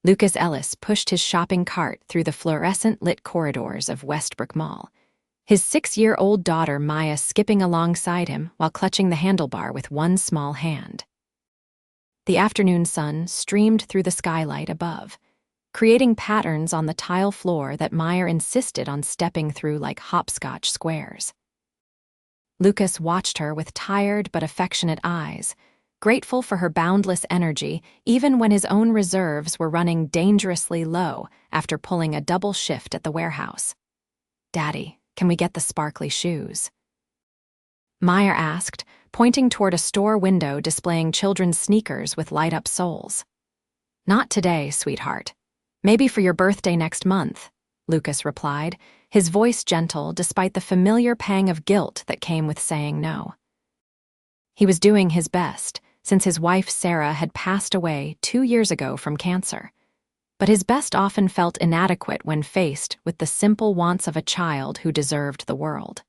Lucas Ellis pushed his shopping cart through the fluorescent-lit corridors of Westbrook Mall, his 6-year-old daughter Maya skipping alongside him while clutching the handlebar with one small hand. The afternoon sun streamed through the skylight above, creating patterns on the tile floor that Maya insisted on stepping through like hopscotch squares. Lucas watched her with tired but affectionate eyes, grateful for her boundless energy even when his own reserves were running dangerously low after pulling a double shift at the warehouse. "Daddy, can we get the sparkly shoes?" Maya asked, pointing toward a store window displaying children's sneakers with light-up soles. "Not today, sweetheart. Maybe for your birthday next month," Lucas replied, his voice gentle despite the familiar pang of guilt that came with saying no. He was doing his best, since his wife Sarah had passed away 2 years ago from cancer. But his best often felt inadequate when faced with the simple wants of a child who deserved the world.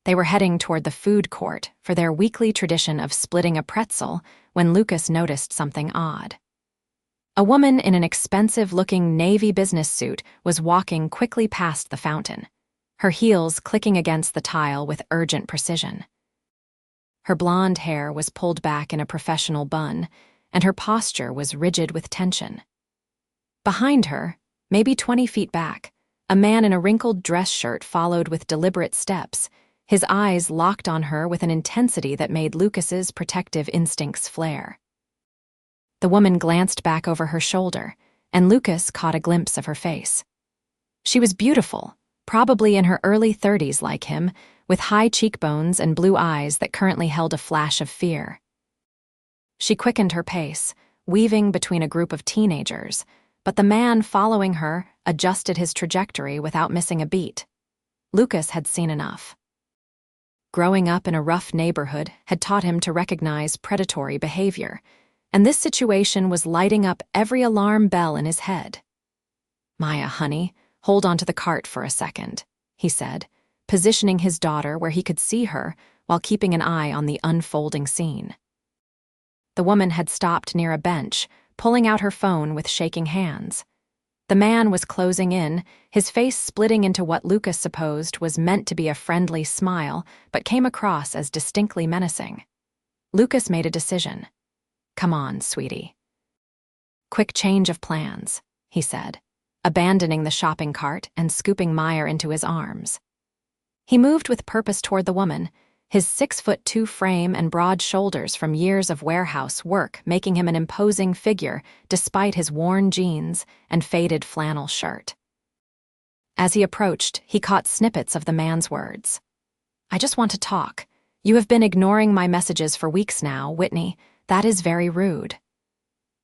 They were heading toward the food court for their weekly tradition of splitting a pretzel when Lucas noticed something odd. A woman in an expensive-looking navy business suit was walking quickly past the fountain, her heels clicking against the tile with urgent precision. Her blonde hair was pulled back in a professional bun, and her posture was rigid with tension. Behind her, maybe 20 feet back, a man in a wrinkled dress shirt followed with deliberate steps, his eyes locked on her with an intensity that made Lucas's protective instincts flare. The woman glanced back over her shoulder, and Lucas caught a glimpse of her face. She was beautiful, probably in her early 30s like him, with high cheekbones and blue eyes that currently held a flash of fear. She quickened her pace, weaving between a group of teenagers, but the man following her adjusted his trajectory without missing a beat. Lucas had seen enough. Growing up in a rough neighborhood had taught him to recognize predatory behavior, and this situation was lighting up every alarm bell in his head. "Maya, honey, hold on to the cart for a second," he said, positioning his daughter where he could see her while keeping an eye on the unfolding scene. The woman had stopped near a bench, pulling out her phone with shaking hands. The man was closing in, his face splitting into what Lucas supposed was meant to be a friendly smile, but came across as distinctly menacing. Lucas made a decision. "Come on, sweetie." "Quick change of plans," he said, abandoning the shopping cart and scooping Maya into his arms. He moved with purpose toward the woman, his 6'2" frame and broad shoulders from years of warehouse work making him an imposing figure despite his worn jeans and faded flannel shirt. As he approached, he caught snippets of the man's words. "I just want to talk. You have been ignoring my messages for weeks now, Whitney. That is very rude."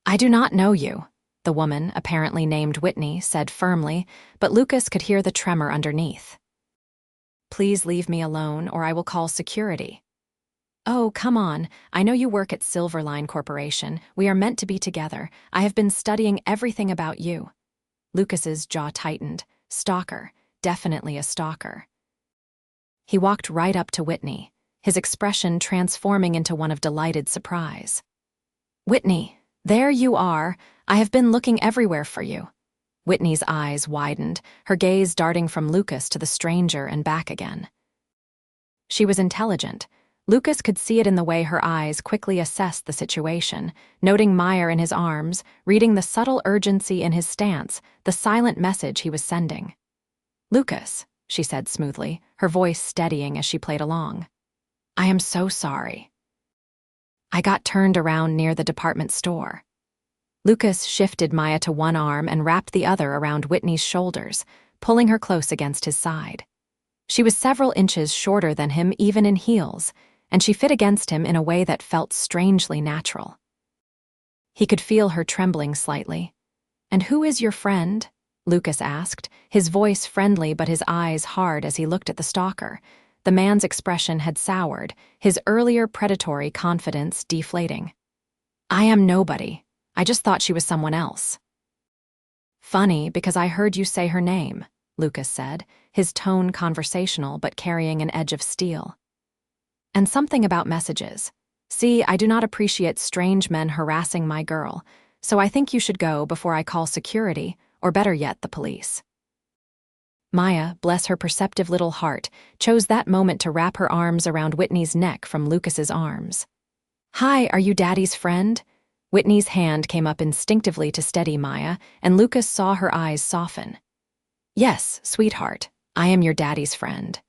"I do not know you," the woman, apparently named Whitney, said firmly, but Lucas could hear the tremor underneath. "Please leave me alone or I will call security." "Oh, come on. I know you work at Silverline Corporation. We are meant to be together. I have been studying everything about you." Lucas's jaw tightened. Stalker. Definitely a stalker. He walked right up to Whitney, his expression transforming into one of delighted surprise. "Whitney, there you are. I have been looking everywhere for you." Whitney's eyes widened, her gaze darting from Lucas to the stranger and back again. She was intelligent. Lucas could see it in the way her eyes quickly assessed the situation, noting Maya in his arms, reading the subtle urgency in his stance, the silent message he was sending. "Lucas," she said smoothly, her voice steadying as she played along. "I am so sorry. I got turned around near the department store." Lucas shifted Maya to one arm and wrapped the other around Whitney's shoulders, pulling her close against his side. She was several inches shorter than him even in heels, and she fit against him in a way that felt strangely natural. He could feel her trembling slightly. "And who is your friend?" Lucas asked, his voice friendly but his eyes hard as he looked at the stalker. The man's expression had soured, his earlier predatory confidence deflating. "I am nobody. I just thought she was someone else." "Funny, because I heard you say her name," Lucas said, his tone conversational but carrying an edge of steel. "And something about messages. See, I do not appreciate strange men harassing my girl, So I think you should go before I call security, or better yet, the police. Maya, bless her perceptive little heart, chose that moment to wrap her arms around Whitney's neck from Lucas's arms. Hi, are you Daddy's friend? Whitney's hand came up instinctively to steady Maya, and Lucas saw her eyes soften. Yes, sweetheart, I am your daddy's friend.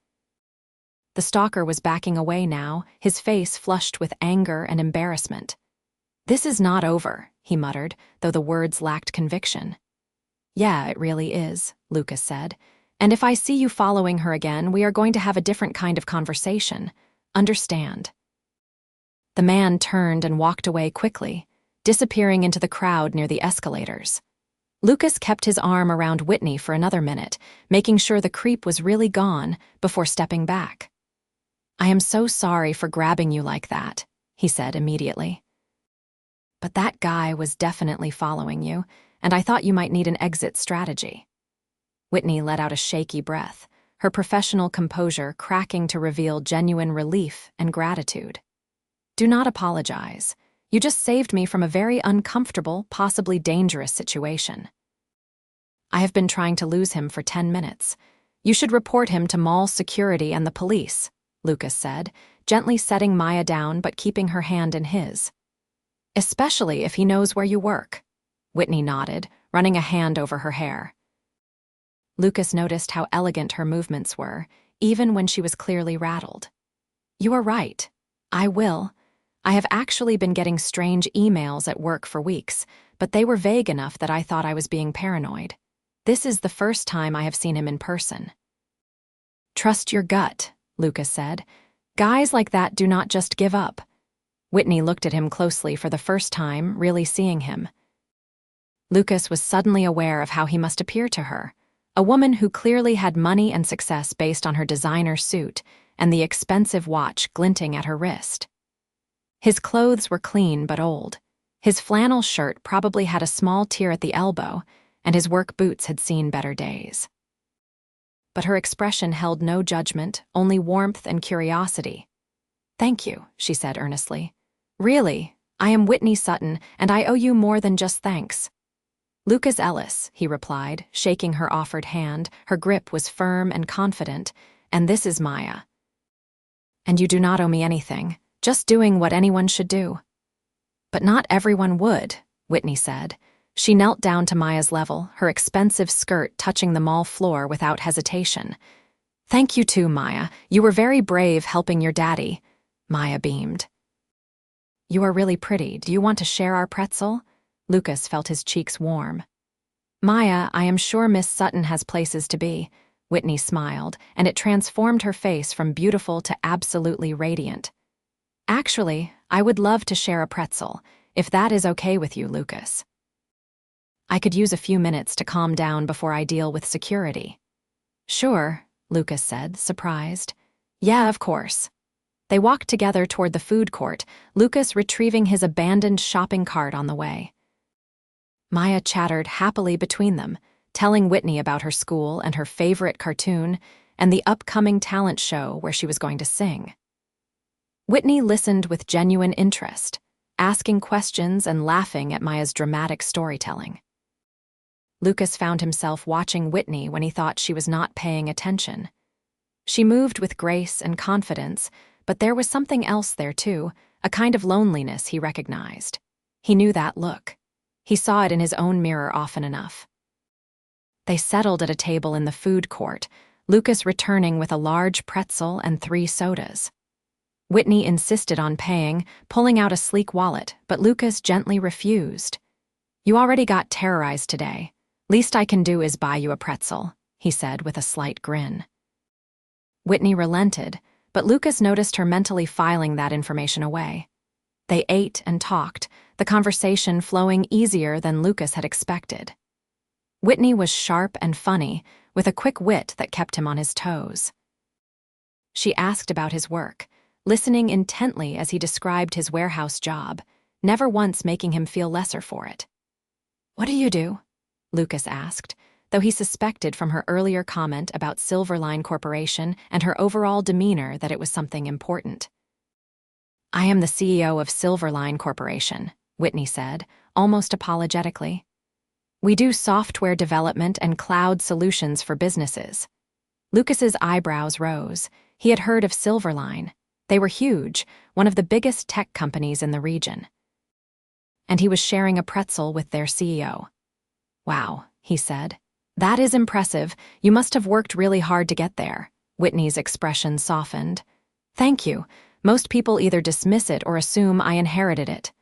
The stalker was backing away now, his face flushed with anger and embarrassment. This is not over, he muttered, though the words lacked conviction. Yeah, it really is, Lucas said. And if I see you following her again, we are going to have a different kind of conversation. Understand? The man turned and walked away quickly, disappearing into the crowd near the escalators. Lucas kept his arm around Whitney for another minute, making sure the creep was really gone before stepping back. I am so sorry for grabbing you like that, he said immediately. But that guy was definitely following you, and I thought you might need an exit strategy. Whitney let out a shaky breath, her professional composure cracking to reveal genuine relief and gratitude. Do not apologize. You just saved me from a very uncomfortable, possibly dangerous situation. I have been trying to lose him for 10 minutes. You should report him to mall security and the police, Lucas said, gently setting Maya down but keeping her hand in his. Especially if he knows where you work. Whitney nodded, running a hand over her hair. Lucas noticed how elegant her movements were, even when she was clearly rattled. You are right. I will. I have actually been getting strange emails at work for weeks, but they were vague enough that I thought I was being paranoid. This is the first time I have seen him in person. Trust your gut, Lucas said. Guys like that do not just give up. Whitney looked at him closely for the first time, really seeing him. Lucas was suddenly aware of how he must appear to her, a woman who clearly had money and success based on her designer suit and the expensive watch glinting at her wrist. His clothes were clean but old. His flannel shirt probably had a small tear at the elbow, and his work boots had seen better days. But her expression held no judgment, only warmth and curiosity. Thank you, she said earnestly. Really, I am Whitney Sutton, and I owe you more than just thanks. Lucas Ellis, he replied, shaking her offered hand. Her grip was firm and confident, and this is Maya. And you do not owe me anything, just doing what anyone should do. But not everyone would, Whitney said. She knelt down to Maya's level, her expensive skirt touching the mall floor without hesitation. Thank you too, Maya. You were very brave helping your daddy. Maya beamed. You are really pretty. Do you want to share our pretzel? Lucas felt his cheeks warm. Maya, I am sure Miss Sutton has places to be. Whitney smiled, and it transformed her face from beautiful to absolutely radiant. Actually, I would love to share a pretzel, if that is okay with you, Lucas. I could use a few minutes to calm down before I deal with security. Sure, Lucas said, surprised. Yeah, of course. They walked together toward the food court, Lucas retrieving his abandoned shopping cart on the way. Maya chattered happily between them, telling Whitney about her school and her favorite cartoon and the upcoming talent show where she was going to sing. Whitney listened with genuine interest, asking questions and laughing at Maya's dramatic storytelling. Lucas found himself watching Whitney when he thought she was not paying attention. She moved with grace and confidence, but there was something else there too, a kind of loneliness he recognized. He knew that look. He saw it in his own mirror often enough. They settled at a table in the food court, Lucas returning with a large pretzel and 3 sodas. Whitney insisted on paying, pulling out a sleek wallet, but Lucas gently refused. You already got terrorized today. Least I can do is buy you a pretzel, he said with a slight grin. Whitney relented, but Lucas noticed her mentally filing that information away. They ate and talked, the conversation flowing easier than Lucas had expected. Whitney was sharp and funny, with a quick wit that kept him on his toes. She asked about his work, listening intently as he described his warehouse job, never once making him feel lesser for it. What do you do? Lucas asked, though he suspected from her earlier comment about Silverline Corporation and her overall demeanor that it was something important. I am the CEO of Silverline Corporation, Whitney said, almost apologetically. "We do software development and cloud solutions for businesses." Lucas's eyebrows rose. He had heard of Silverline. They were huge, one of the biggest tech companies in the region. And he was sharing a pretzel with their CEO. "Wow," he said. "That is impressive. You must have worked really hard to get there." Whitney's expression softened. "Thank you. Most people either dismiss it or assume I inherited it.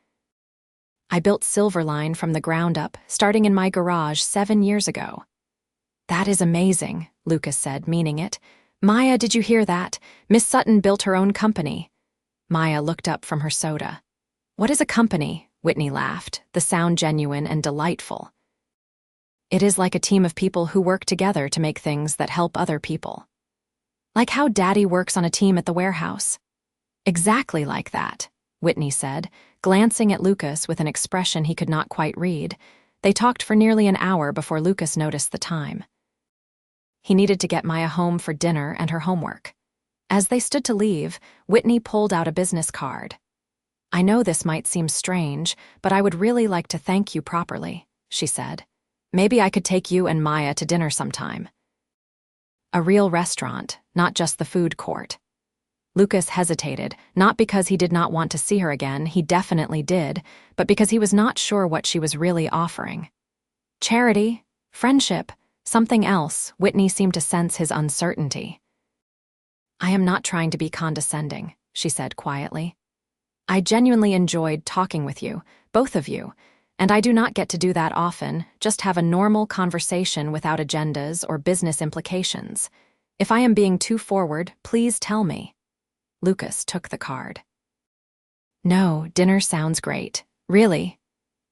I built Silverline from the ground up, starting in my garage 7 years ago." "That is amazing," Lucas said, meaning it. "Maya, did you hear that? Miss Sutton built her own company." Maya looked up from her soda. "What is a company?" Whitney laughed, the sound genuine and delightful. "It is like a team of people who work together to make things that help other people. Like how Daddy works on a team at the warehouse." "Exactly like that," Whitney said, glancing at Lucas with an expression he could not quite read. They talked for nearly an hour before Lucas noticed the time. He needed to get Maya home for dinner and her homework. As they stood to leave, Whitney pulled out a business card. "I know this might seem strange, but I would really like to thank you properly," she said. "Maybe I could take you and Maya to dinner sometime. A real restaurant, not just the food court." Lucas hesitated, not because he did not want to see her again, he definitely did, but because he was not sure what she was really offering. Charity? Friendship? Something else? Whitney seemed to sense his uncertainty. "I am not trying to be condescending," she said quietly. "I genuinely enjoyed talking with you, both of you, and I do not get to do that often, just have a normal conversation without agendas or business implications. If I am being too forward, please tell me." Lucas took the card. "No, dinner sounds great. Really?"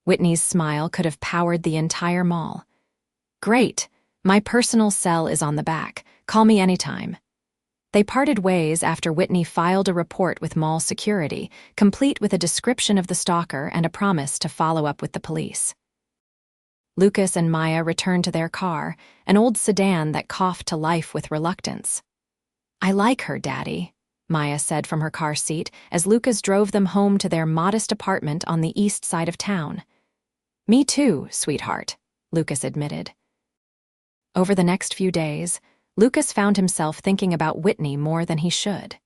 Whitney's smile could have powered the entire mall. "Great. My personal cell is on the back. Call me anytime." They parted ways after Whitney filed a report with mall security, complete with a description of the stalker and a promise to follow up with the police. Lucas and Maya returned to their car, an old sedan that coughed to life with reluctance. "I like her, Daddy," Maya said from her car seat as Lucas drove them home to their modest apartment on the east side of town. "Me too, sweetheart," Lucas admitted. Over the next few days, Lucas found himself thinking about Whitney more than he should.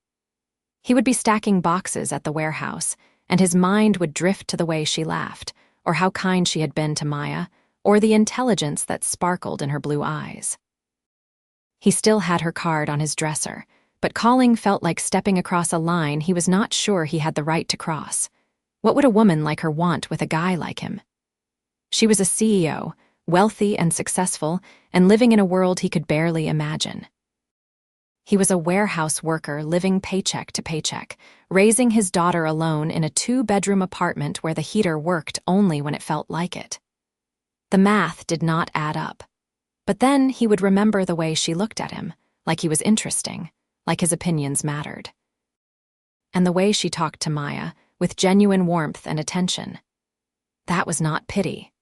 He would be stacking boxes at the warehouse, and his mind would drift to the way she laughed, or how kind she had been to Maya, or the intelligence that sparkled in her blue eyes. He still had her card on his dresser, but calling felt like stepping across a line he was not sure he had the right to cross. What would a woman like her want with a guy like him? She was a CEO, wealthy and successful, and living in a world he could barely imagine. He was a warehouse worker living paycheck to paycheck, raising his daughter alone in a 2-bedroom apartment where the heater worked only when it felt like it. The math did not add up. But then he would remember the way she looked at him, like he was interesting, like his opinions mattered. And the way she talked to Maya, with genuine warmth and attention. That was not pity.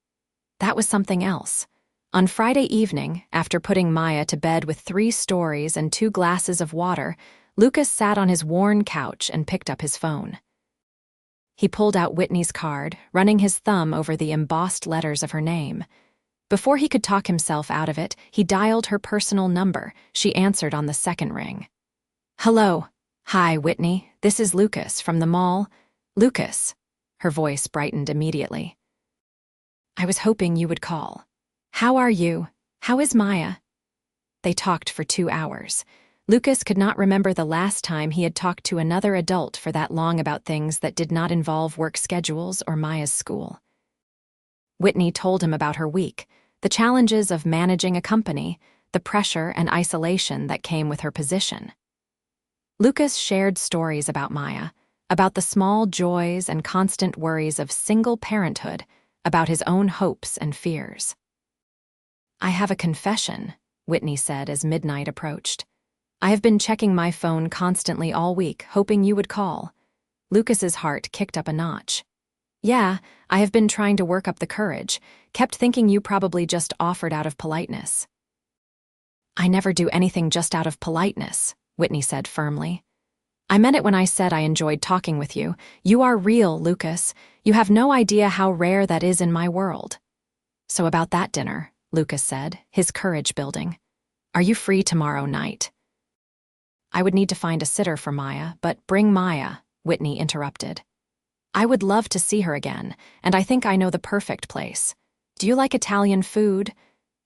That was something else. On Friday evening, after putting Maya to bed with 3 stories and 2 glasses of water, Lucas sat on his worn couch and picked up his phone. He pulled out Whitney's card, running his thumb over the embossed letters of her name. Before he could talk himself out of it, he dialed her personal number. She answered on the second ring. "Hello. Hi, Whitney. This is Lucas from the mall." "Lucas." Her voice brightened immediately. "I was hoping you would call. How are you? How is Maya?" They talked for 2 hours. Lucas could not remember the last time he had talked to another adult for that long about things that did not involve work schedules or Maya's school. Whitney told him about her week, the challenges of managing a company, the pressure and isolation that came with her position. Lucas shared stories about Maya, about the small joys and constant worries of single parenthood, about his own hopes and fears. "I have a confession," Whitney said as midnight approached. "I have been checking my phone constantly all week, hoping you would call." Lucas's heart kicked up a notch. "Yeah, I have been trying to work up the courage, kept thinking you probably just offered out of politeness." "I never do anything just out of politeness," Whitney said firmly. I meant it when I said I enjoyed talking with you. You are real, Lucas. You have no idea how rare that is in my world. So about that dinner, Lucas said, his courage building. Are you free tomorrow night? I would need to find a sitter for Maya, but bring Maya, Whitney interrupted. I would love to see her again, and I think I know the perfect place. Do you like Italian food?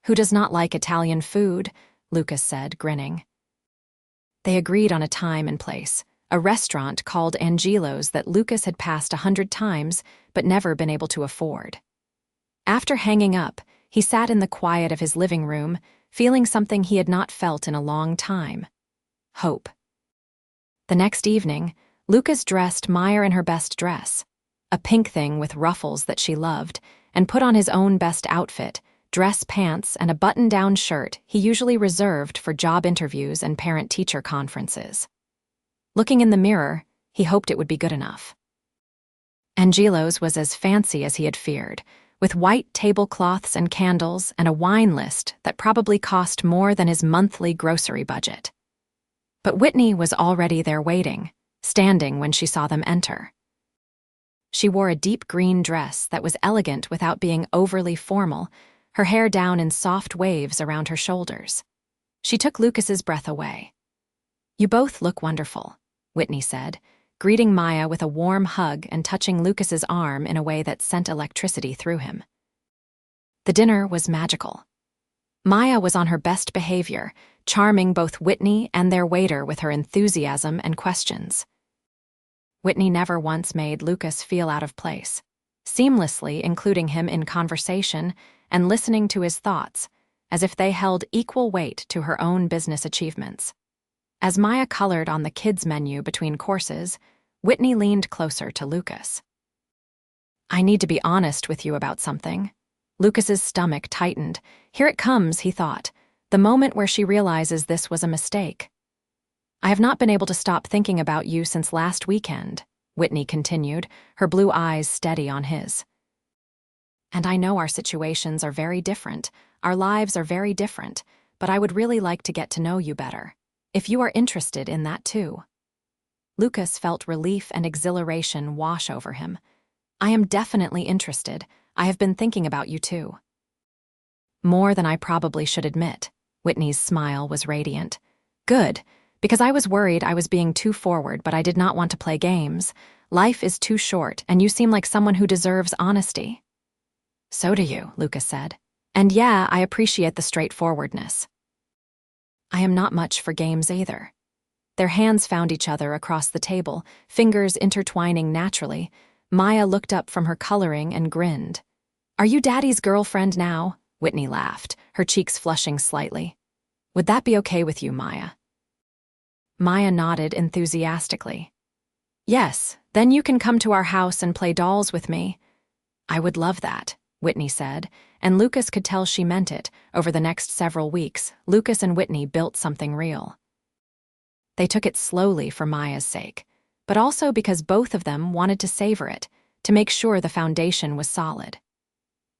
Who does not like Italian food? Lucas said, grinning. They agreed on a time and place, a restaurant called Angelo's that Lucas had passed 100 times but never been able to afford. After hanging up, he sat in the quiet of his living room, feeling something he had not felt in a long time. Hope. The next evening, Lucas dressed Maya in her best dress, a pink thing with ruffles that she loved, and put on his own best outfit, dress pants and a button-down shirt he usually reserved for job interviews and parent-teacher conferences. Looking in the mirror, he hoped it would be good enough. Angelo's was as fancy as he had feared, with white tablecloths and candles and a wine list that probably cost more than his monthly grocery budget. But Whitney was already there waiting, standing when she saw them enter. She wore a deep green dress that was elegant without being overly formal, her hair down in soft waves around her shoulders. She took Lucas's breath away. You both look wonderful, Whitney said, greeting Maya with a warm hug and touching Lucas's arm in a way that sent electricity through him. The dinner was magical. Maya was on her best behavior, charming both Whitney and their waiter with her enthusiasm and questions. Whitney never once made Lucas feel out of place, seamlessly including him in conversation and listening to his thoughts, as if they held equal weight to her own business achievements. As Maya colored on the kids' menu between courses, Whitney leaned closer to Lucas. I need to be honest with you about something. Lucas's stomach tightened. Here it comes, he thought, the moment where she realizes this was a mistake. I have not been able to stop thinking about you since last weekend, Whitney continued, her blue eyes steady on his. And I know our situations are very different, our lives are very different, but I would really like to get to know you better, if you are interested in that too. Lucas felt relief and exhilaration wash over him. I am definitely interested. I have been thinking about you too. More than I probably should admit. Whitney's smile was radiant. Good, because I was worried I was being too forward, but I did not want to play games. Life is too short, and you seem like someone who deserves honesty. So do you, Lucas said. And yeah, I appreciate the straightforwardness. I am not much for games either. Their hands found each other across the table, fingers intertwining naturally. Maya looked up from her coloring and grinned. Are you Daddy's girlfriend now? Whitney laughed, her cheeks flushing slightly. Would that be okay with you, Maya? Maya nodded enthusiastically. Yes, then you can come to our house and play dolls with me. I would love that, Whitney said, and Lucas could tell she meant it. Over the next several weeks, Lucas and Whitney built something real. They took it slowly for Maya's sake, but also because both of them wanted to savor it, to make sure the foundation was solid.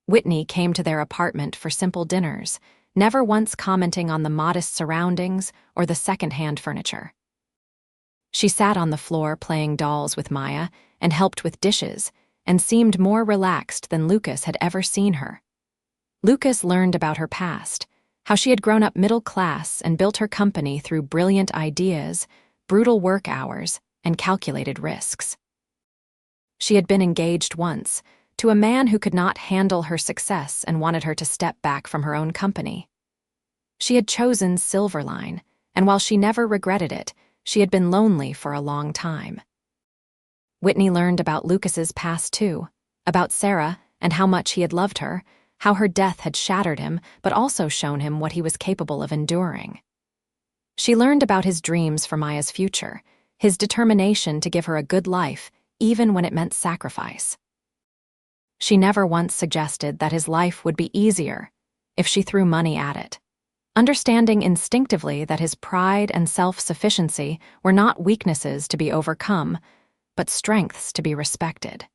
Whitney came to their apartment for simple dinners, never once commenting on the modest surroundings or the second-hand furniture. She sat on the floor playing dolls with Maya and helped with dishes, and seemed more relaxed than Lucas had ever seen her. Lucas learned about her past, how she had grown up middle class and built her company through brilliant ideas, brutal work hours, and calculated risks. She had been engaged once, to a man who could not handle her success and wanted her to step back from her own company. She had chosen Silverline, and while she never regretted it, she had been lonely for a long time. Whitney learned about Lucas's past too, about Sarah and how much he had loved her, how her death had shattered him but also shown him what he was capable of enduring. She learned about his dreams for Maya's future, his determination to give her a good life, even when it meant sacrifice. She never once suggested that his life would be easier if she threw money at it, understanding instinctively that his pride and self-sufficiency were not weaknesses to be overcome, but strengths to be respected.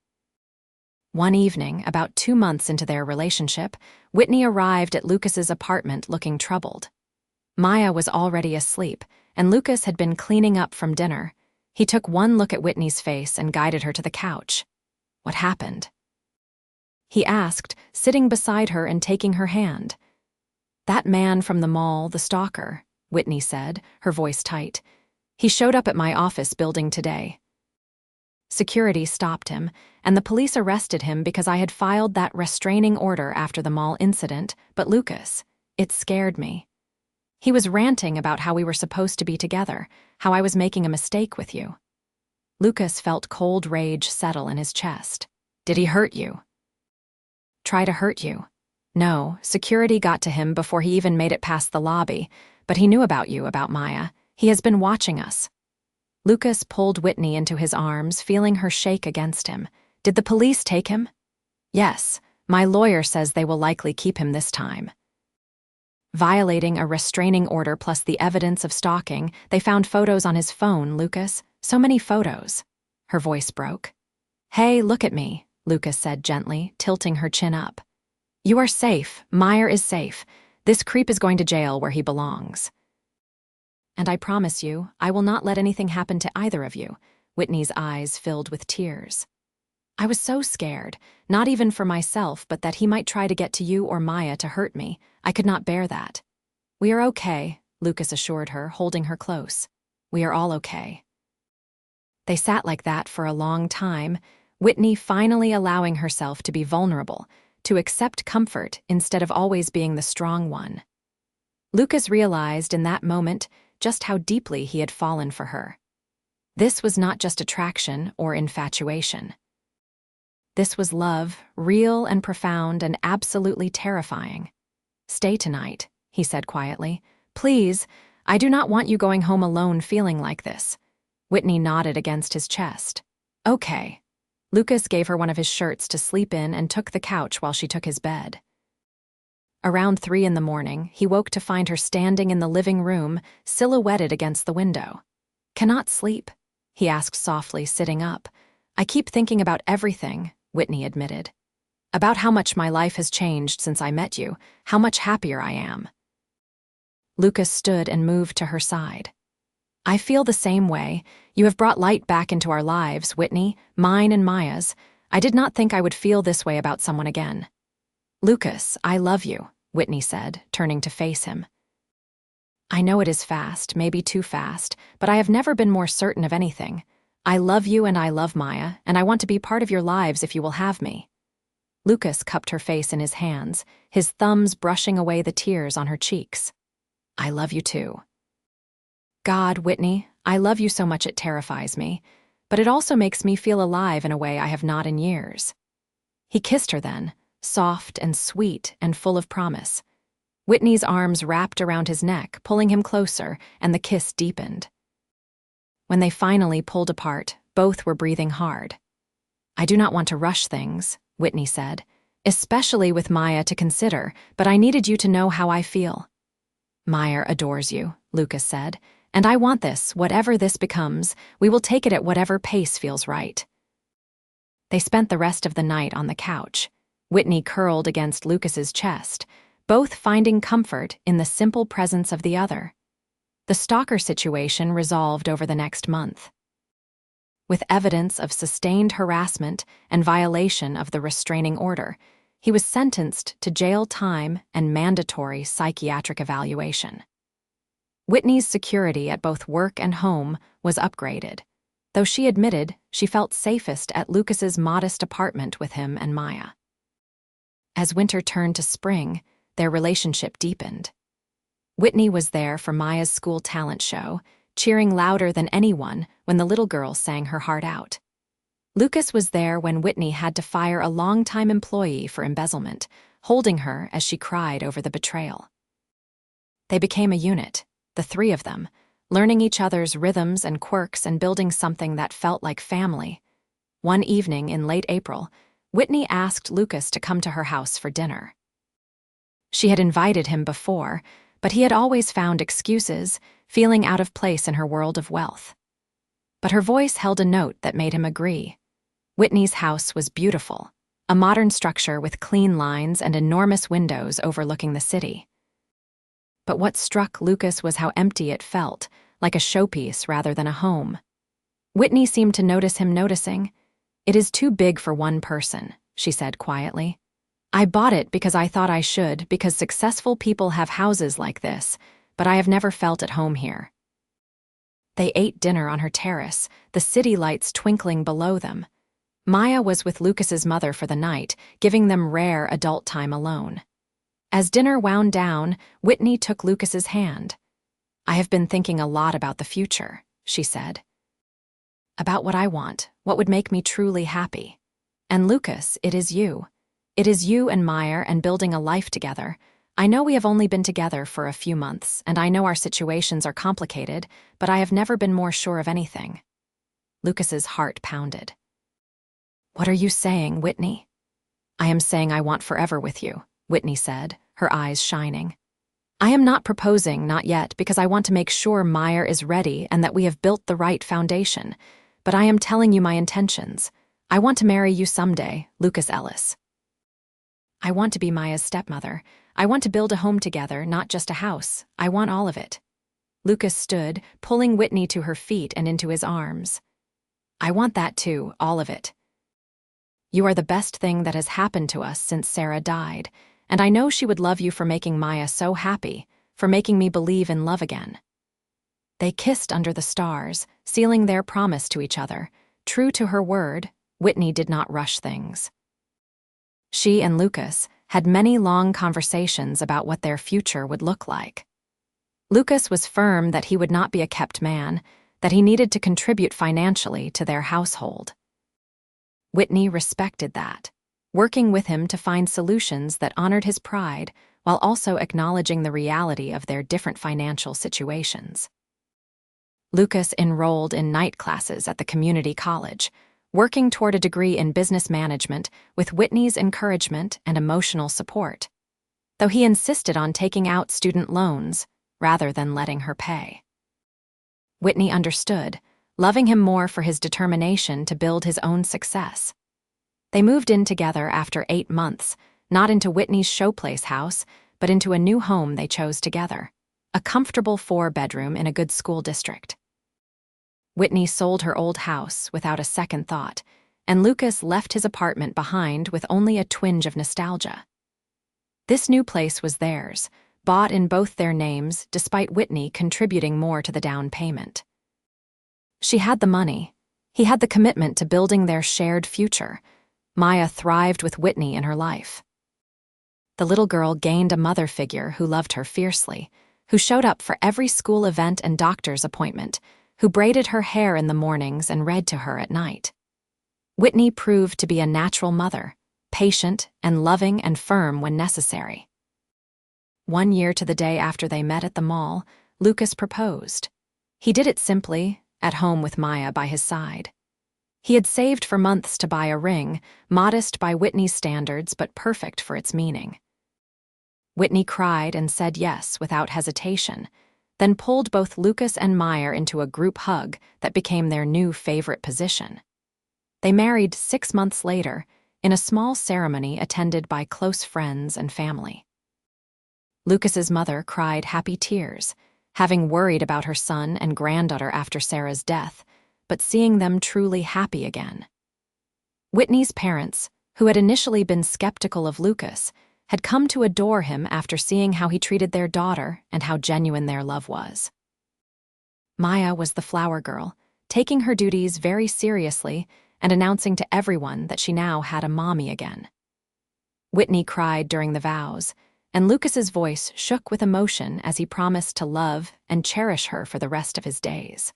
One evening, about 2 months into their relationship, Whitney arrived at Lucas's apartment looking troubled. Maya was already asleep, and Lucas had been cleaning up from dinner. He took one look at Whitney's face and guided her to the couch. "What happened?" he asked, sitting beside her and taking her hand. "That man from the mall, the stalker," Whitney said, her voice tight. "He showed up at my office building today. Security stopped him, and the police arrested him because I had filed that restraining order after the mall incident, but Lucas, it scared me. He was ranting about how we were supposed to be together, how I was making a mistake with you." Lucas felt cold rage settle in his chest. "Did he hurt you?" "Try to hurt you?" "No, security got to him before he even made it past the lobby, but he knew about you, about Maya. He has been watching us." Lucas pulled Whitney into his arms, feeling her shake against him. "Did the police take him?" "Yes. My lawyer says they will likely keep him this time." Violating a restraining order plus the evidence of stalking, they found photos on his phone, Lucas. So many photos. Her voice broke. "Hey, look at me," Lucas said gently, tilting her chin up. "You are safe. Meyer is safe. This creep is going to jail where he belongs. And I promise you, I will not let anything happen to either of you." Whitney's eyes filled with tears. "I was so scared, not even for myself, but that he might try to get to you or Maya to hurt me. I could not bear that." "We are okay," Lucas assured her, holding her close. "We are all okay." They sat like that for a long time, Whitney finally allowing herself to be vulnerable, to accept comfort instead of always being the strong one. Lucas realized in that moment just how deeply he had fallen for her. This was not just attraction or infatuation. This was love, real and profound and absolutely terrifying. "Stay tonight," he said quietly. "Please, I do not want you going home alone feeling like this." Whitney nodded against his chest. "Okay." Lucas gave her one of his shirts to sleep in and took the couch while she took his bed. Around 3 in the morning, he woke to find her standing in the living room, silhouetted against the window. "Cannot sleep?" he asked softly, sitting up. "I keep thinking about everything," Whitney admitted. "About how much my life has changed since I met you, how much happier I am." Lucas stood and moved to her side. "I feel the same way. You have brought light back into our lives, Whitney, mine and Maya's. I did not think I would feel this way about someone again." "Lucas, I love you," Whitney said, turning to face him. "I know it is fast, maybe too fast, but I have never been more certain of anything. I love you and I love Maya, and I want to be part of your lives if you will have me." Lucas cupped her face in his hands, his thumbs brushing away the tears on her cheeks. "I love you too." "God, Whitney, I love you so much it terrifies me, but it also makes me feel alive in a way I have not in years." He kissed her then, soft and sweet and full of promise. Whitney's arms wrapped around his neck, pulling him closer, and the kiss deepened. When they finally pulled apart, both were breathing hard. "I do not want to rush things," Whitney said, "especially with Maya to consider, but I needed you to know how I feel." "Maya adores you," Lucas said, "and I want this, whatever this becomes. We will take it at whatever pace feels right." They spent the rest of the night on the couch, Whitney curled against Lucas's chest, both finding comfort in the simple presence of the other. The stalker situation resolved over the next month. With evidence of sustained harassment and violation of the restraining order, he was sentenced to jail time and mandatory psychiatric evaluation. Whitney's security at both work and home was upgraded, though she admitted she felt safest at Lucas's modest apartment with him and Maya. As winter turned to spring, their relationship deepened. Whitney was there for Maya's school talent show, cheering louder than anyone when the little girl sang her heart out. Lucas was there when Whitney had to fire a longtime employee for embezzlement, holding her as she cried over the betrayal. They became a unit, the three of them, learning each other's rhythms and quirks and building something that felt like family. One evening in late April, Whitney asked Lucas to come to her house for dinner. She had invited him before, but he had always found excuses, feeling out of place in her world of wealth. But her voice held a note that made him agree. Whitney's house was beautiful, a modern structure with clean lines and enormous windows overlooking the city. But what struck Lucas was how empty it felt, like a showpiece rather than a home. Whitney seemed to notice him noticing. "It is too big for one person," she said quietly. "I bought it because I thought I should, because successful people have houses like this, but I have never felt at home here." They ate dinner on her terrace, the city lights twinkling below them. Maya was with Lucas's mother for the night, giving them rare adult time alone. As dinner wound down, Whitney took Lucas's hand. "I have been thinking a lot about the future," she said. "About what I want, what would make me truly happy. And Lucas, it is you. It is you and Meyer and building a life together. I know we have only been together for a few months, and I know our situations are complicated, but I have never been more sure of anything." Lucas's heart pounded. "What are you saying, Whitney?" "I am saying I want forever with you," Whitney said, her eyes shining. "I am not proposing, not yet, because I want to make sure Meyer is ready and that we have built the right foundation. But I am telling you my intentions. I want to marry you someday, Lucas Ellis. I want to be Maya's stepmother. I want to build a home together, not just a house. I want all of it." Lucas stood, pulling Whitney to her feet and into his arms. "I want that too, all of it. You are the best thing that has happened to us since Sarah died, and I know she would love you for making Maya so happy, for making me believe in love again." They kissed under the stars, sealing their promise to each other. True to her word, Whitney did not rush things. She and Lucas had many long conversations about what their future would look like. Lucas was firm that he would not be a kept man, that he needed to contribute financially to their household. Whitney respected that, working with him to find solutions that honored his pride while also acknowledging the reality of their different financial situations. Lucas enrolled in night classes at the community college, working toward a degree in business management with Whitney's encouragement and emotional support, though he insisted on taking out student loans rather than letting her pay. Whitney understood, loving him more for his determination to build his own success. They moved in together after 8 months, not into Whitney's showplace house, but into a new home they chose together, a comfortable 4-bedroom in a good school district. Whitney sold her old house without a second thought, and Lucas left his apartment behind with only a twinge of nostalgia. This new place was theirs, bought in both their names despite Whitney contributing more to the down payment. She had the money. He had the commitment to building their shared future. Maya thrived with Whitney in her life. The little girl gained a mother figure who loved her fiercely, who showed up for every school event and doctor's appointment, who braided her hair in the mornings and read to her at night. Whitney proved to be a natural mother, patient and loving and firm when necessary. 1 year to the day after they met at the mall, Lucas proposed. He did it simply, at home with Maya by his side. He had saved for months to buy a ring, modest by Whitney's standards but perfect for its meaning. Whitney cried and said yes without hesitation, then pulled both Lucas and Meyer into a group hug that became their new favorite position. They married 6 months later, in a small ceremony attended by close friends and family. Lucas's mother cried happy tears, having worried about her son and granddaughter after Sarah's death, but seeing them truly happy again. Whitney's parents, who had initially been skeptical of Lucas, had come to adore him after seeing how he treated their daughter and how genuine their love was. Maya was the flower girl, taking her duties very seriously and announcing to everyone that she now had a mommy again. Whitney cried during the vows, and Lucas's voice shook with emotion as he promised to love and cherish her for the rest of his days.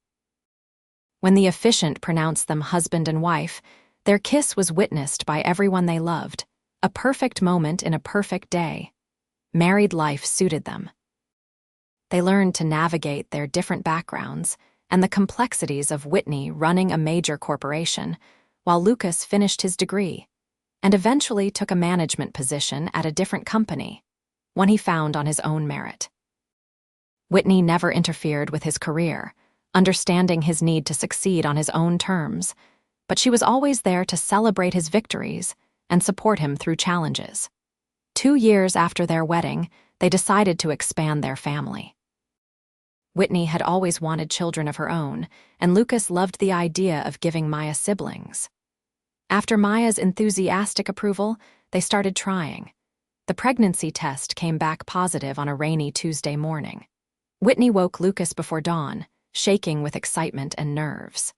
When the officiant pronounced them husband and wife, their kiss was witnessed by everyone they loved, a perfect moment in a perfect day. Married life suited them. They learned to navigate their different backgrounds and the complexities of Whitney running a major corporation, while Lucas finished his degree and eventually took a management position at a different company, one he found on his own merit. Whitney never interfered with his career, understanding his need to succeed on his own terms, but she was always there to celebrate his victories and support him through challenges. 2 years after their wedding, they decided to expand their family. Whitney had always wanted children of her own, and Lucas loved the idea of giving Maya siblings. After Maya's enthusiastic approval, they started trying. The pregnancy test came back positive on a rainy Tuesday morning. Whitney woke Lucas before dawn, shaking with excitement and nerves.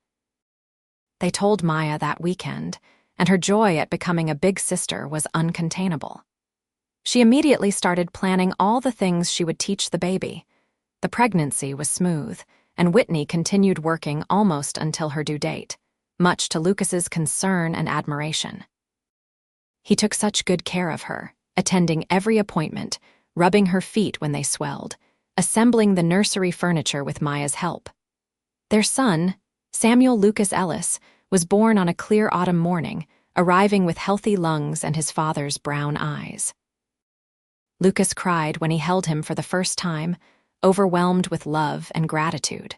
They told Maya that weekend, and her joy at becoming a big sister was uncontainable. She immediately started planning all the things she would teach the baby. The pregnancy was smooth, and Whitney continued working almost until her due date, much to Lucas's concern and admiration. He took such good care of her, attending every appointment, rubbing her feet when they swelled, assembling the nursery furniture with Maya's help. Their son, Samuel Lucas Ellis, was born on a clear autumn morning, arriving with healthy lungs and his father's brown eyes. Lucas cried when he held him for the first time, overwhelmed with love and gratitude.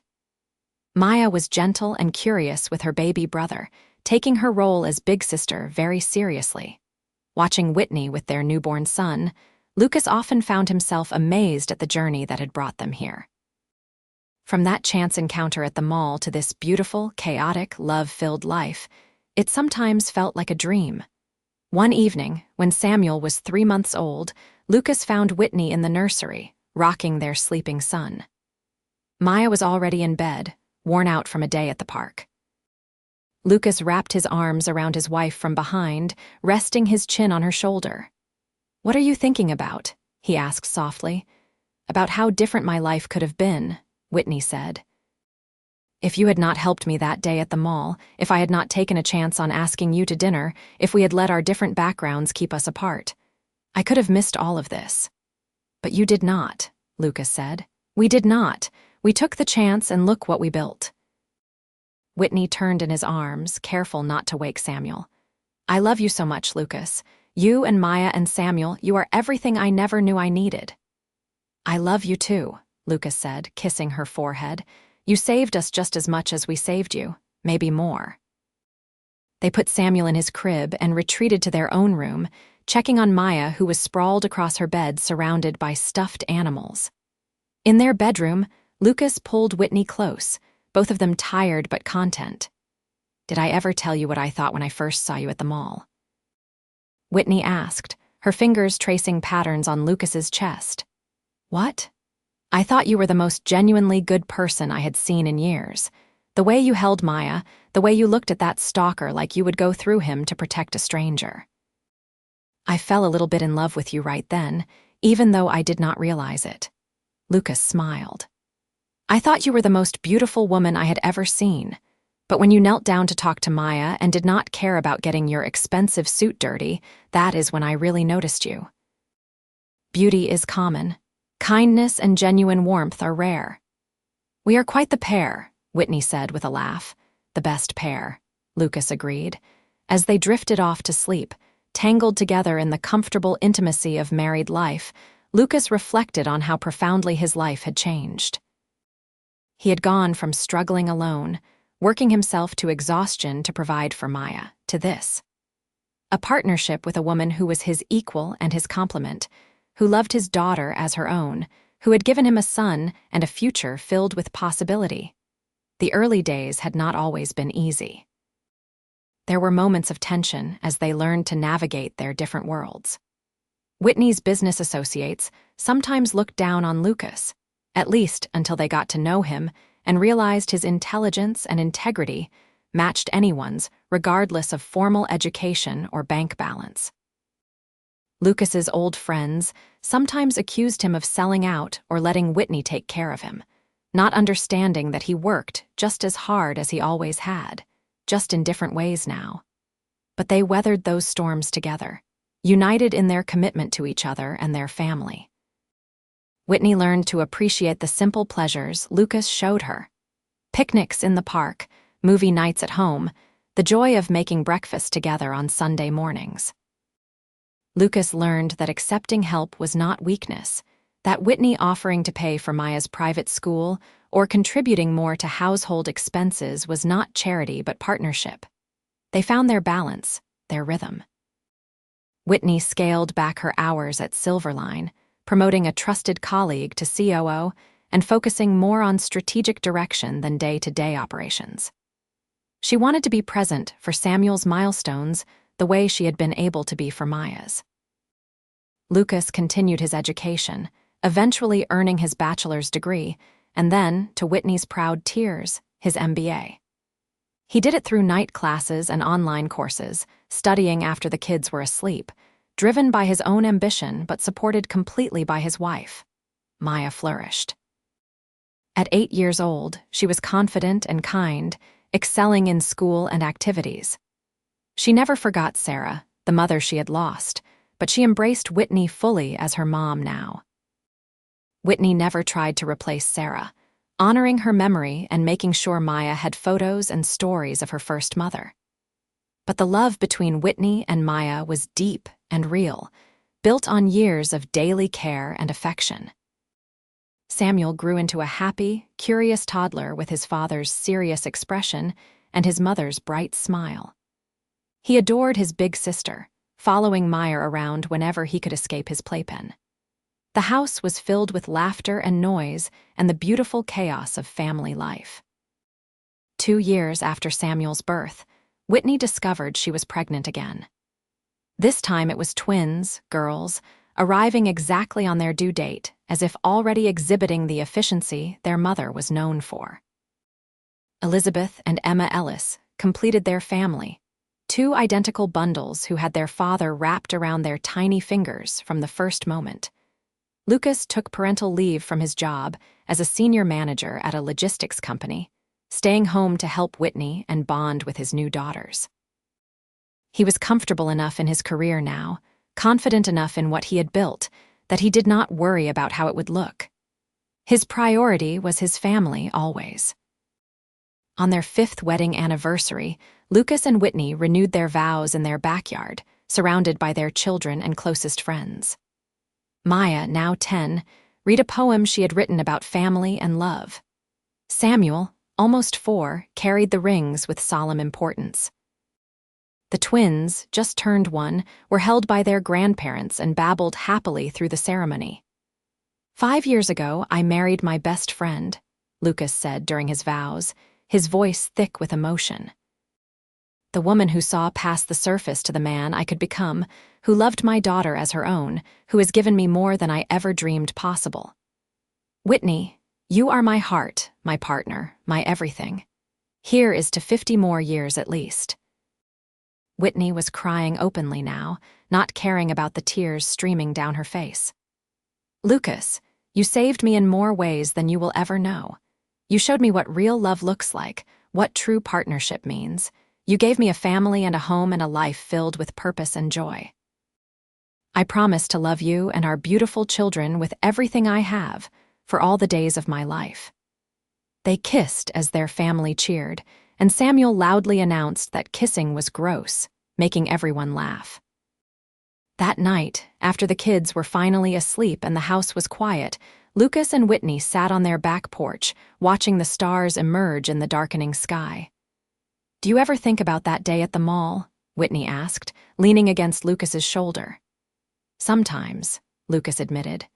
Maya was gentle and curious with her baby brother, taking her role as big sister very seriously. Watching Whitney with their newborn son, Lucas often found himself amazed at the journey that had brought them here. From that chance encounter at the mall to this beautiful, chaotic, love-filled life, it sometimes felt like a dream. One evening, when Samuel was 3 months old, Lucas found Whitney in the nursery, rocking their sleeping son. Maya was already in bed, worn out from a day at the park. Lucas wrapped his arms around his wife from behind, resting his chin on her shoulder. "What are you thinking about?" he asked softly. "About how different my life could have been," Whitney said. "If you had not helped me that day at the mall, if I had not taken a chance on asking you to dinner, if we had let our different backgrounds keep us apart, I could have missed all of this." "But you did not," Lucas said. "We did not. We took the chance and look what we built." Whitney turned in his arms, careful not to wake Samuel. "I love you so much, Lucas. You and Maya and Samuel, you are everything I never knew I needed." "I love you too," Lucas said, kissing her forehead. "You saved us just as much as we saved you, maybe more." They put Samuel in his crib and retreated to their own room, checking on Maya, who was sprawled across her bed surrounded by stuffed animals. In their bedroom, Lucas pulled Whitney close, both of them tired but content. "Did I ever tell you what I thought when I first saw you at the mall?" Whitney asked, her fingers tracing patterns on Lucas's chest. "What?" "I thought you were the most genuinely good person I had seen in years. The way you held Maya, the way you looked at that stalker like you would go through him to protect a stranger. I fell a little bit in love with you right then, even though I did not realize it." Lucas smiled. "I thought you were the most beautiful woman I had ever seen. But when you knelt down to talk to Maya and did not care about getting your expensive suit dirty, that is when I really noticed you. Beauty is common. Kindness and genuine warmth are rare." "We are quite the pair," Whitney said with a laugh. "The best pair," Lucas agreed. As they drifted off to sleep, tangled together in the comfortable intimacy of married life, Lucas reflected on how profoundly his life had changed. He had gone from struggling alone, working himself to exhaustion to provide for Maya, to this. A partnership with a woman who was his equal and his complement, who loved his daughter as her own, who had given him a son and a future filled with possibility. The early days had not always been easy. There were moments of tension as they learned to navigate their different worlds. Whitney's business associates sometimes looked down on Lucas, at least until they got to know him and realized his intelligence and integrity matched anyone's, regardless of formal education or bank balance. Lucas's old friends sometimes accused him of selling out or letting Whitney take care of him, not understanding that he worked just as hard as he always had, just in different ways now. But they weathered those storms together, united in their commitment to each other and their family. Whitney learned to appreciate the simple pleasures Lucas showed her. Picnics in the park, movie nights at home, the joy of making breakfast together on Sunday mornings. Lucas learned that accepting help was not weakness, that Whitney offering to pay for Maya's private school or contributing more to household expenses was not charity but partnership. They found their balance, their rhythm. Whitney scaled back her hours at Silverline, promoting a trusted colleague to COO and focusing more on strategic direction than day-to-day operations. She wanted to be present for Samuel's milestones the way she had been able to be for Maya's. Lucas continued his education, eventually earning his bachelor's degree, and then, to Whitney's proud tears, his MBA. He did it through night classes and online courses, studying after the kids were asleep, driven by his own ambition but supported completely by his wife. Maya flourished. At 8 years old, she was confident and kind, excelling in school and activities. She never forgot Sarah, the mother she had lost, but she embraced Whitney fully as her mom now. Whitney never tried to replace Sarah, honoring her memory and making sure Maya had photos and stories of her first mother. But the love between Whitney and Maya was deep and real, built on years of daily care and affection. Samuel grew into a happy, curious toddler with his father's serious expression and his mother's bright smile. He adored his big sister, following Maya around whenever he could escape his playpen. The house was filled with laughter and noise and the beautiful chaos of family life. 2 years after Samuel's birth, Whitney discovered she was pregnant again. This time it was twins, girls, arriving exactly on their due date, as if already exhibiting the efficiency their mother was known for. Elizabeth and Emma Ellis completed their family, 2 identical bundles who had their father wrapped around their tiny fingers from the first moment. Lucas took parental leave from his job as a senior manager at a logistics company, staying home to help Whitney and bond with his new daughters. He was comfortable enough in his career now, confident enough in what he had built, that he did not worry about how it would look. His priority was his family always. On their 5th wedding anniversary, Lucas and Whitney renewed their vows in their backyard, surrounded by their children and closest friends. Maya, now 10, read a poem she had written about family and love. Samuel, almost 4, carried the rings with solemn importance. The twins, just turned 1, were held by their grandparents and babbled happily through the ceremony. 5 years ago, I married my best friend, Lucas said during his vows, his voice thick with emotion. The woman who saw past the surface to the man I could become, who loved my daughter as her own, who has given me more than I ever dreamed possible. Whitney, you are my heart, my partner, my everything. Here is to 50 more years at least. Whitney was crying openly now, not caring about the tears streaming down her face. Lucas, you saved me in more ways than you will ever know. You showed me what real love looks like, what true partnership means. You gave me a family and a home and a life filled with purpose and joy. I promise to love you and our beautiful children with everything I have, for all the days of my life. They kissed as their family cheered, and Samuel loudly announced that kissing was gross, making everyone laugh. That night, after the kids were finally asleep and the house was quiet, Lucas and Whitney sat on their back porch, watching the stars emerge in the darkening sky. Do you ever think about that day at the mall? Whitney asked, leaning against Lucas's shoulder. Sometimes, Lucas admitted.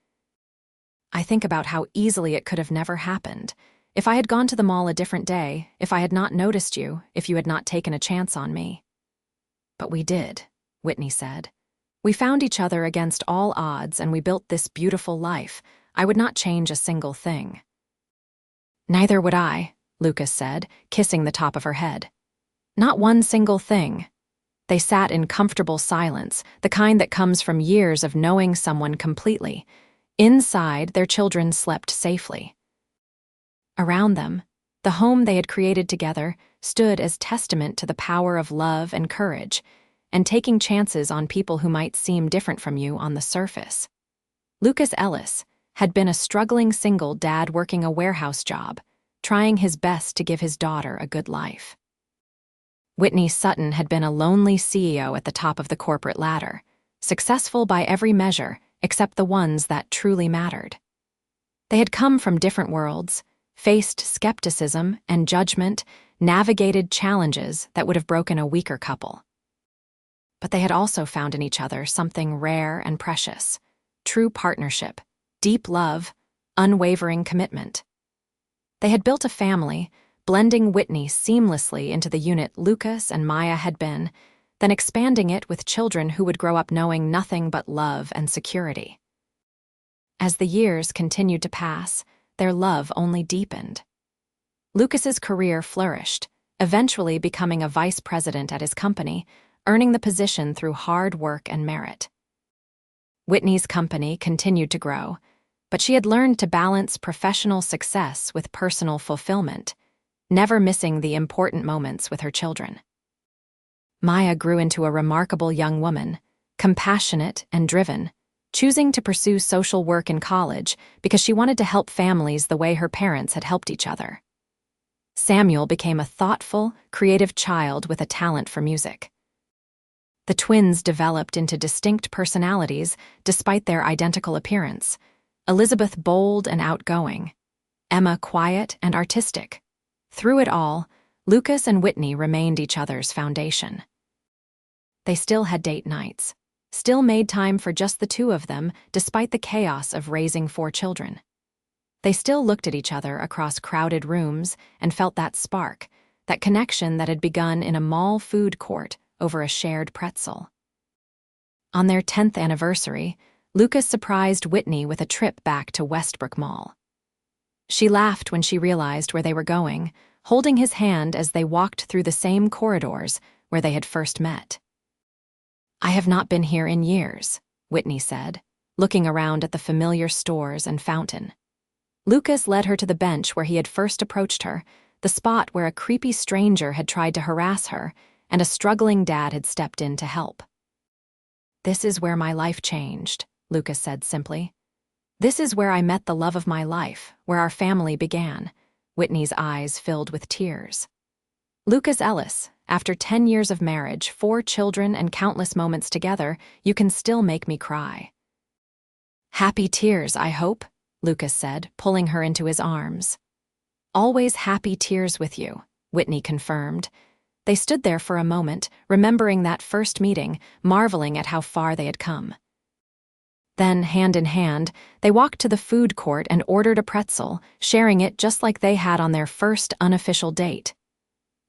I think about how easily it could have never happened. If I had gone to the mall a different day, if I had not noticed you, if you had not taken a chance on me. But we did, Whitney said. We found each other against all odds and we built this beautiful life. I would not change a single thing. Neither would I, Lucas said, kissing the top of her head. Not one single thing. They sat in comfortable silence, the kind that comes from years of knowing someone completely. Inside, their children slept safely. Around them, the home they had created together stood as testament to the power of love and courage, and taking chances on people who might seem different from you on the surface. Lucas Ellis had been a struggling single dad working a warehouse job, trying his best to give his daughter a good life. Whitney Sutton had been a lonely CEO at the top of the corporate ladder, successful by every measure except the ones that truly mattered. They had come from different worlds, faced skepticism and judgment, navigated challenges that would have broken a weaker couple. But they had also found in each other something rare and precious: true partnership, deep love, unwavering commitment. They had built a family, blending Whitney seamlessly into the unit Lucas and Maya had been, then expanding it with children who would grow up knowing nothing but love and security. As the years continued to pass, their love only deepened. Lucas's career flourished, eventually becoming a vice president at his company, earning the position through hard work and merit. Whitney's company continued to grow, but she had learned to balance professional success with personal fulfillment, never missing the important moments with her children. Maya grew into a remarkable young woman, compassionate and driven, choosing to pursue social work in college because she wanted to help families the way her parents had helped each other. Samuel became a thoughtful, creative child with a talent for music. The twins developed into distinct personalities despite their identical appearance. Elizabeth bold and outgoing, Emma quiet and artistic. Through it all, Lucas and Whitney remained each other's foundation. They still had date nights, still made time for just the two of them despite the chaos of raising 4 children. They still looked at each other across crowded rooms and felt that spark, that connection that had begun in a mall food court over a shared pretzel. On their 10th anniversary, Lucas surprised Whitney with a trip back to Westbrook Mall. She laughed when she realized where they were going, holding his hand as they walked through the same corridors where they had first met. "I have not been here in years," Whitney said, looking around at the familiar stores and fountain. Lucas led her to the bench where he had first approached her, the spot where a creepy stranger had tried to harass her, and a struggling dad had stepped in to help. "This is where my life changed," Lucas said simply. "This is where I met the love of my life, where our family began." Whitney's eyes filled with tears. "Lucas Ellis, after 10 years of marriage, 4 children, and countless moments together, you can still make me cry." "Happy tears, I hope," Lucas said, pulling her into his arms. "Always happy tears with you," Whitney confirmed. They stood there for a moment, remembering that first meeting, marveling at how far they had come. Then, hand in hand, they walked to the food court and ordered a pretzel, sharing it just like they had on their first unofficial date.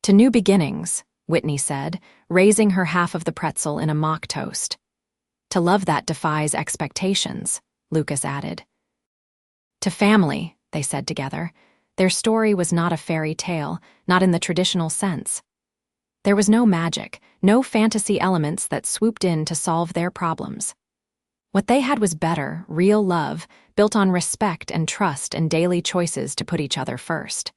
"To new beginnings," Whitney said, raising her half of the pretzel in a mock toast. "To love that defies expectations," Lucas added. "To family," they said together. Their story was not a fairy tale, not in the traditional sense. There was no magic, no fantasy elements that swooped in to solve their problems. What they had was better, real love, built on respect and trust and daily choices to put each other first.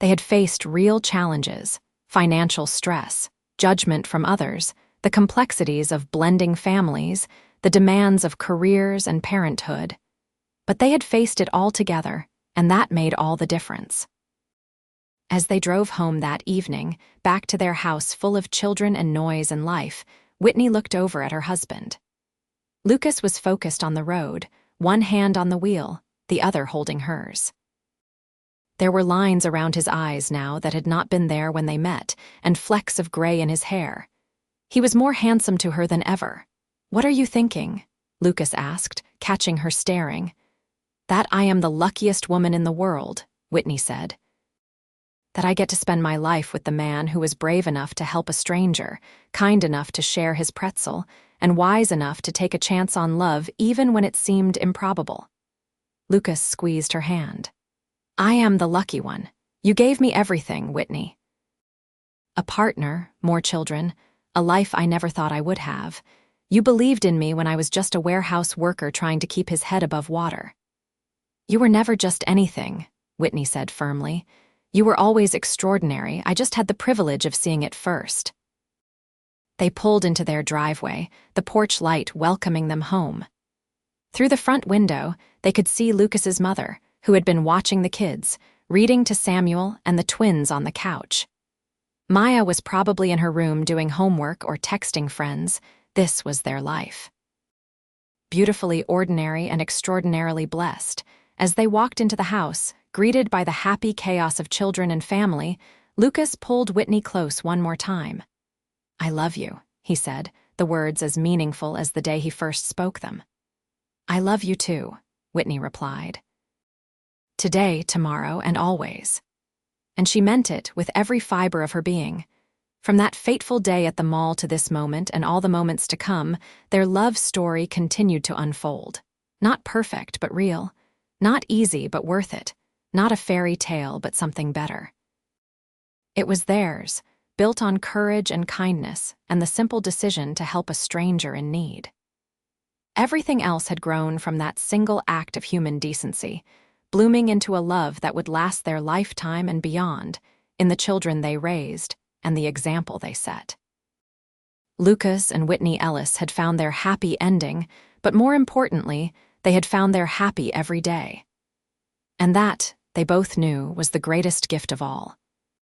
They had faced real challenges, financial stress, judgment from others, the complexities of blending families, the demands of careers and parenthood. But they had faced it all together, and that made all the difference. As they drove home that evening, back to their house full of children and noise and life, Whitney looked over at her husband. Lucas was focused on the road, one hand on the wheel, the other holding hers. There were lines around his eyes now that had not been there when they met, and flecks of gray in his hair. He was more handsome to her than ever. "What are you thinking?" Lucas asked, catching her staring. "That I am the luckiest woman in the world," Whitney said. "That I get to spend my life with the man who was brave enough to help a stranger, kind enough to share his pretzel, and wise enough to take a chance on love even when it seemed improbable." Lucas squeezed her hand. "I am the lucky one. You gave me everything, Whitney. A partner, more children, a life I never thought I would have. You believed in me when I was just a warehouse worker trying to keep his head above water." "You were never just anything," Whitney said firmly. "You were always extraordinary. I just had the privilege of seeing it first." They pulled into their driveway, the porch light welcoming them home. Through the front window, they could see Lucas's mother, who had been watching the kids, reading to Samuel and the twins on the couch. Maya was probably in her room doing homework or texting friends. This was their life. Beautifully ordinary and extraordinarily blessed. As they walked into the house, greeted by the happy chaos of children and family, Lucas pulled Whitney close one more time. "I love you," he said, the words as meaningful as the day he first spoke them. "I love you too," Whitney replied. Today, tomorrow, and always. And she meant it with every fiber of her being. From that fateful day at the mall to this moment and all the moments to come, their love story continued to unfold. Not perfect, but real. Not easy, but worth it. Not a fairy tale, but something better. It was theirs, built on courage and kindness, and the simple decision to help a stranger in need. Everything else had grown from that single act of human decency, blooming into a love that would last their lifetime and beyond, in the children they raised and the example they set. Lucas and Whitney Ellis had found their happy ending, but more importantly, they had found their happy every day. And that, they both knew, was the greatest gift of all.